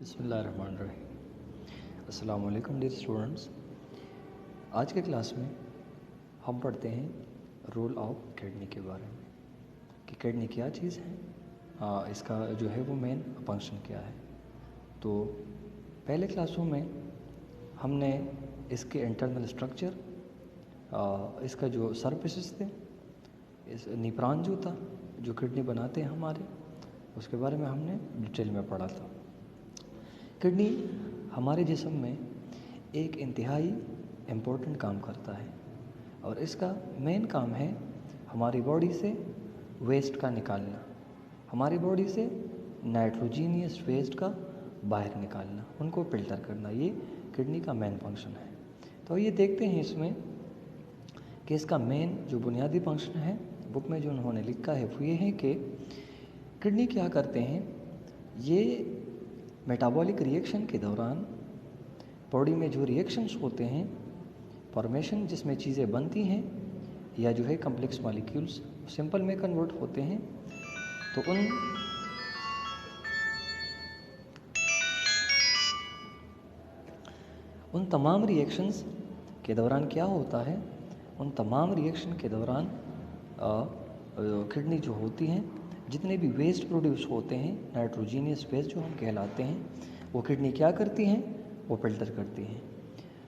बिस्मिल्लाहिर्रहमानिर्रहीम। अस्सलाम वालेकुम डियर स्टूडेंट्स। आज के क्लास में हम पढ़ते हैं रोल ऑफ किडनी के बारे में कि किडनी क्या चीज़ है, इसका जो है वो मेन फंक्शन क्या है। तो पहले क्लासों में हमने इसके इंटरनल स्ट्रक्चर, इसका जो सर्फेसेस थे, इस निपरान जो था जो किडनी बनाते हैं हमारे, उसके बारे में हमने डिटेल में पढ़ा था। किडनी हमारे जिस्म में एक इंतहाई इम्पोर्टेंट काम करता है और इसका मेन काम है हमारी बॉडी से वेस्ट का निकालना, हमारी बॉडी से नाइट्रोजीनियस वेस्ट का बाहर निकालना, उनको फिल्टर करना। ये किडनी का मेन फंक्शन है। तो ये देखते हैं इसमें कि इसका मेन जो बुनियादी फंक्शन है, बुक में जो उन्होंने लिखा है वो ये है कि किडनी क्या करते हैं। ये मेटाबॉलिक रिएक्शन के दौरान बॉडी में जो रिएक्शंस होते हैं, फॉर्मेशन जिसमें चीज़ें बनती हैं या जो है कम्प्लेक्स मॉलिक्यूल्स सिंपल में कन्वर्ट होते हैं, तो उन तमाम रिएक्शंस के दौरान क्या होता है, उन तमाम रिएक्शन के दौरान किडनी जो होती हैं, जितने भी वेस्ट प्रोड्यूस होते हैं, नाइट्रोजीनियस वेस्ट जो हम कहलाते हैं, वो किडनी क्या करती हैं, वो फिल्टर करती हैं।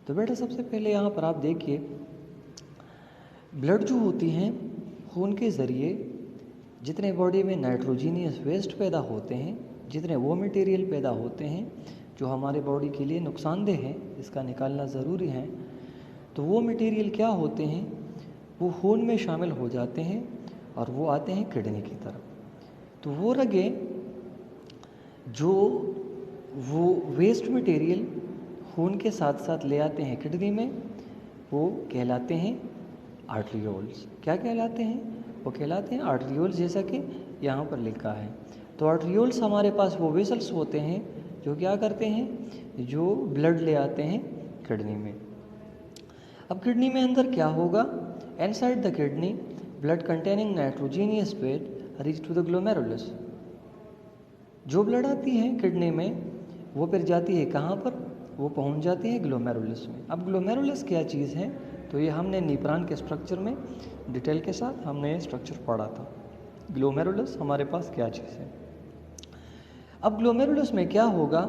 तो बेटा सबसे पहले यहाँ पर आप देखिए, ब्लड जो होती हैं, खून के ज़रिए जितने बॉडी में नाइट्रोजीनियस वेस्ट पैदा होते हैं, जितने वो मटेरियल पैदा होते हैं जो हमारे बॉडी के लिए नुकसानदेह है, इसका निकालना ज़रूरी है, तो वो मटेरियल क्या होते हैं, वो खून में शामिल हो जाते हैं और वो आते हैं किडनी की तरफ। तो वो रगे जो वो वेस्ट मटेरियल खून के साथ साथ ले आते हैं किडनी में, वो कहलाते हैं आर्टरियोल्स। क्या कहलाते हैं? वो कहलाते हैं आर्टरियोल्स, जैसा कि यहाँ पर लिखा है। तो आर्टरियोल्स हमारे पास वो वेसल्स होते हैं जो क्या करते हैं, जो ब्लड ले आते हैं किडनी में। अब किडनी में अंदर क्या होगा, inside the kidney blood containing nitrogenous waste reach to the glomerulus. जो ब्लड आती है किडनी में वो फिर जाती है कहाँ पर, वो पहुँच जाती है ग्लोमेरुलस में। अब ग्लोमेरुलस क्या चीज़ है, तो ये हमने नीपरान के स्ट्रक्चर में डिटेल के साथ हमने ये स्ट्रक्चर पढ़ा था। ग्लोमेरुलस हमारे पास क्या चीज़ है। अब ग्लोमेरुलस में क्या होगा,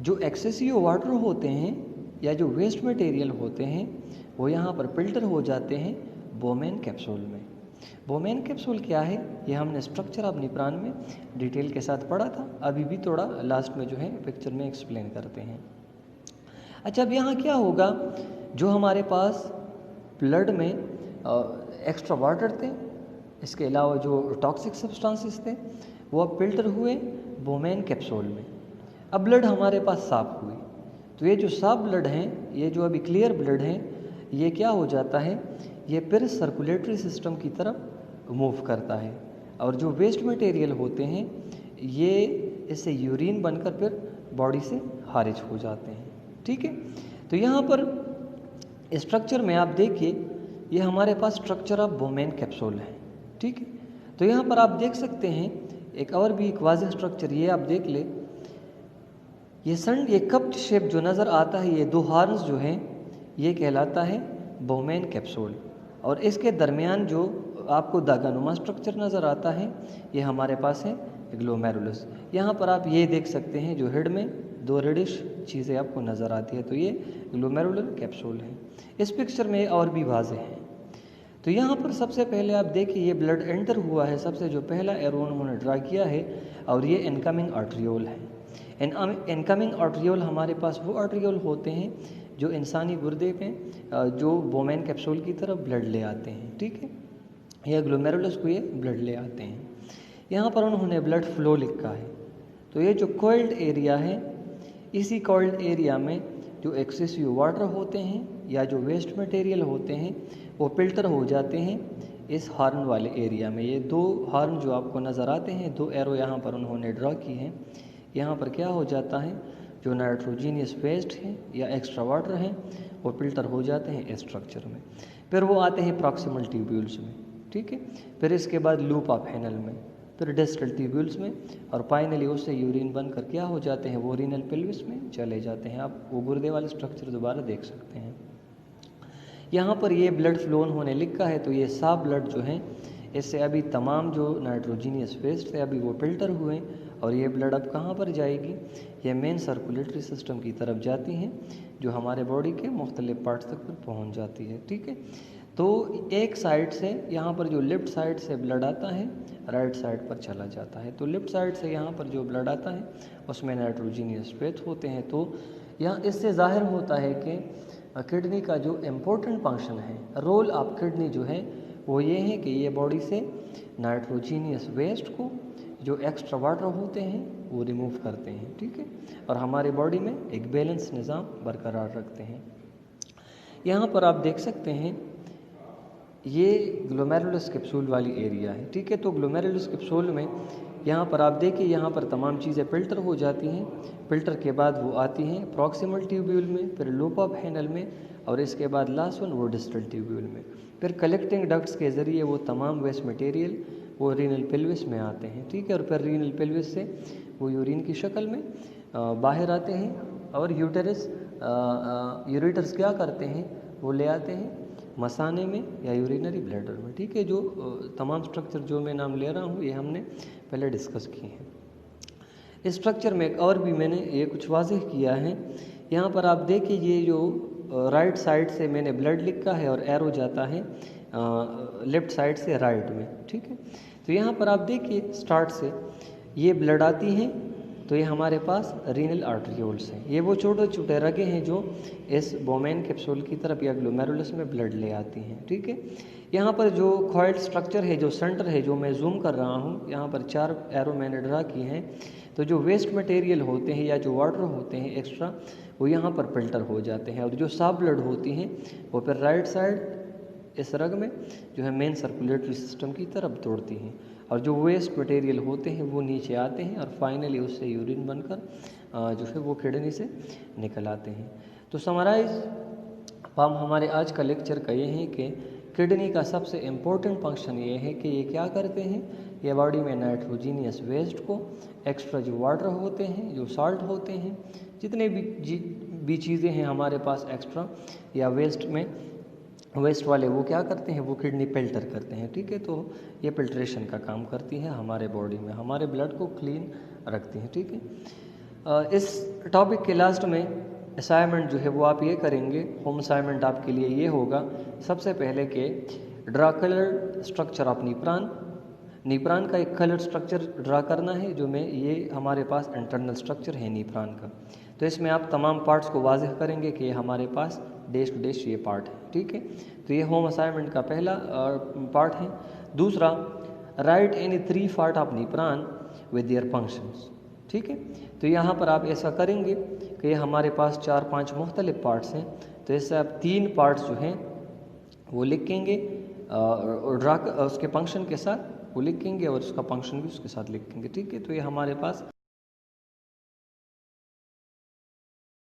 जो एक्सेसिव वाटर होते हैं या जो वेस्ट मटेरियल होते हैं, वो यहाँ पर फिल्टर हो जाते हैं बोमेन कैप्सूल में। बोमेन कैप्सूल क्या है, ये हमने स्ट्रक्चर ऑफ निपरान में डिटेल के साथ पढ़ा था। अभी भी थोड़ा लास्ट में जो है पिक्चर में एक्सप्लेन करते हैं। अच्छा, अब यहाँ क्या होगा, जो हमारे पास ब्लड में एक्स्ट्रा वाटर थे, इसके अलावा जो टॉक्सिक सब्सटेंसेस थे, वो अब फिल्टर हुए बोमेन कैप्सूल में। अब ब्लड हमारे पास साफ हुई, तो ये जो साफ ब्लड हैं, ये जो अभी क्लियर ब्लड हैं, ये क्या हो जाता है, ये फिर सर्कुलेटरी सिस्टम की तरफ मूव करता है और जो वेस्ट मटेरियल होते हैं ये इससे यूरिन बनकर फिर बॉडी से खारिज हो जाते हैं। ठीक है, तो यहाँ पर स्ट्रक्चर में आप देखिए, ये हमारे पास स्ट्रक्चर ऑफ बोमेन कैप्सूल है। ठीक है, तो यहाँ पर आप देख सकते हैं एक और भी एक वाज़ेह स्ट्रक्चर, ये आप देख ले, ये कप्ड शेप जो नज़र आता है, ये दो हॉर्न्स जो हैं, ये कहलाता है बोमेन कैप्सूल। और इसके दरमियान जो आपको दागानुमा स्ट्रक्चर नज़र आता है, ये हमारे पास है ग्लोमेरुलस। यहाँ पर आप ये देख सकते हैं, जो हेड में दो रेडिश चीज़ें आपको नज़र आती है, तो ये ग्लोमेरुलर कैप्सूल है। इस पिक्चर में और भी वाज़ेह है। तो यहाँ पर सबसे पहले आप देखिए, ये ब्लड एंटर हुआ है, सबसे जो पहला एरो उन्होंने ड्रा किया है, और ये इनकमिंग आर्टरियोल है। इनकमिंग आर्टरियोल हमारे पास वो आर्टरियोल होते हैं जो इंसानी गुर्दे में जो बोमेन कैप्सूल की तरफ ब्लड ले आते हैं। ठीक है, या ग्लोमेरुलस को ये ब्लड ले आते हैं। यहाँ पर उन्होंने ब्लड फ्लो लिखा है। तो ये जो कोल्ड एरिया है, इसी कोल्ड एरिया में जो एक्सेसिव वाटर होते हैं या जो वेस्ट मटेरियल होते हैं, वो फिल्टर हो जाते हैं इस हॉर्न वाले एरिया में। ये दो हॉर्न जो आपको नज़र आते हैं, दो एरो यहाँ पर उन्होंने ड्रा की हैं, यहाँ पर क्या हो जाता है, जो नाइट्रोजीनियस वेस्ट है या एक्स्ट्रा वाटर है, वो फिल्टर हो जाते हैं इस स्ट्रक्चर में। फिर वो आते हैं प्रॉक्सिमल ट्यूब्यूल्स में। ठीक है, फिर इसके बाद लूप ऑफ हेनल में, फिर डिस्टल ट्यूब्यूल्स में, और फाइनली उससे यूरिन बनकर क्या हो जाते हैं, वो रीनल पेल्विस में चले जाते हैं। आप वो गुर्दे वाले स्ट्रक्चर दोबारा देख सकते हैं। यहाँ पर ये ब्लड फ्लो होने लिखा है, तो ये साफ ब्लड जो है इससे अभी तमाम जो नाइट्रोजीनियस वेस्ट थे अभी वो फिल्टर हुए, और ये ब्लड अब कहाँ पर जाएगी, ये मेन सर्कुलेटरी सिस्टम की तरफ जाती हैं, जो हमारे बॉडी के मुख्तलिफ पार्ट्स तक पर पहुँच जाती है। ठीक है, तो एक साइड से यहाँ पर जो लेफ़्ट साइड से ब्लड आता है राइट साइड पर चला जाता है। तो लेफ़्ट साइड से यहाँ पर जो ब्लड आता है उसमें नाइट्रोजीनियस वेस्ट होते हैं। तो यहाँ इससे ज़ाहिर होता है कि किडनी का जो इम्पोर्टेंट फंक्शन है, रोल ऑफ किडनी जो है वो ये है कि ये बॉडी से नाइट्रोजीनियस वेस्ट को, जो एक्स्ट्रा वाटर होते हैं, वो रिमूव करते हैं। ठीक है, और हमारे बॉडी में एक बैलेंस निज़ाम बरकरार रखते हैं। यहाँ पर आप देख सकते हैं ये ग्लोमेरुलस कैप्सूल वाली एरिया है। ठीक है, तो ग्लोमेरुलस कैप्सूल में यहाँ पर आप देखिए, यहाँ पर तमाम चीज़ें फ़िल्टर हो जाती हैं। फ़िल्टर के बाद वो आती हैं प्रॉक्सिमल ट्यूब्यूल में, फिर लूप ऑफ हैनल में, और इसके बाद लास्ट वन वो डिस्टल ट्यूब्यूल में। फिर कलेक्टिंग डक्ट्स के ज़रिए वो तमाम वेस्ट मटेरियल वो रीनल पेल्विस में आते हैं। ठीक है, और फिर रीनल पेल्विस से वो यूरिन की शक्ल में बाहर आते हैं, और यूरेटर्स क्या करते हैं, वो ले आते हैं मसाने में या यूरिनरी ब्लैडर में। ठीक है, जो तमाम स्ट्रक्चर जो मैं नाम ले रहा हूँ ये हमने पहले डिस्कस किए हैं। इस स्ट्रक्चर में और भी मैंने ये कुछ वाज़ेह किया है। यहाँ पर आप देखिए, ये जो राइट साइड से मैंने ब्लड लिखा है और एरो जाता है लेफ़्ट साइड से राइट में। ठीक है, तो यहाँ पर आप देखिए स्टार्ट से ये ब्लड आती हैं, तो ये हमारे पास रीनल आर्टरियोल्स हैं। ये वो छोटे छोटे रगे हैं जो इस बोमेन कैप्सूल की तरफ या ग्लोमेरुलस में ब्लड ले आती हैं। ठीक है, यहाँ पर जो कॉइल्ड स्ट्रक्चर है, जो सेंटर है, जो मैं जूम कर रहा हूँ, यहाँ पर 4 एरो मैंने ड्रा की हैं। तो जो वेस्ट मटेरियल होते हैं या जो वाटर होते हैं एक्स्ट्रा, वो यहाँ पर फिल्टर हो जाते हैं, और जो साफ ब्लड होती हैं वो फिर राइट साइड इस रग में जो है मेन सर्कुलेटरी सिस्टम की तरफ दौड़ती हैं, और जो वेस्ट मटेरियल होते हैं वो नीचे आते हैं, और फाइनली उससे यूरिन बनकर जो है वो किडनी से निकल आते हैं। तो समराइज हम हमारे आज का लेक्चर का ये है कि किडनी का सबसे इम्पोर्टेंट फंक्शन ये है कि ये क्या करते हैं, ये बॉडी में नाइट्रोजीनियस वेस्ट को, एक्स्ट्रा जो वाटर होते हैं, जो साल्ट होते हैं, जितने भी चीज़ें हैं हमारे पास एक्स्ट्रा या वेस्ट वाले, वो क्या करते हैं, वो किडनी फिल्टर करते हैं। ठीक है, तो ये फिल्ट्रेशन का काम करती है हमारे बॉडी में, हमारे ब्लड को क्लीन रखती है। ठीक है, इस टॉपिक के लास्ट में असाइनमेंट जो है वो आप ये करेंगे, होम असाइनमेंट आपके लिए ये होगा, सबसे पहले कि ड्रा कलर स्ट्रक्चर ऑफ नीप्रान का एक कलर स्ट्रक्चर ड्रा करना है, जो में ये हमारे पास इंटरनल स्ट्रक्चर है नीप्रान का। तो इसमें आप तमाम पार्ट्स को वाज़ेह करेंगे कि ये हमारे पास डैश टू डैश ये पार्ट है। ठीक है, तो ये होम असाइनमेंट का पहला पार्ट है। दूसरा, write any 3 part of nephron with their functions. ठीक है, तो यहाँ पर आप ऐसा करेंगे कि ये हमारे पास 4-5 मुख्तलिफ पार्ट्स हैं, तो इससे आप 3 पार्ट्स जो हैं वो लिखेंगे, ड्रा उसके फंक्शन के साथ वो लिखेंगे, और उसका फंक्शन भी उसके साथ लिखेंगे। ठीक है, तो ये हमारे पास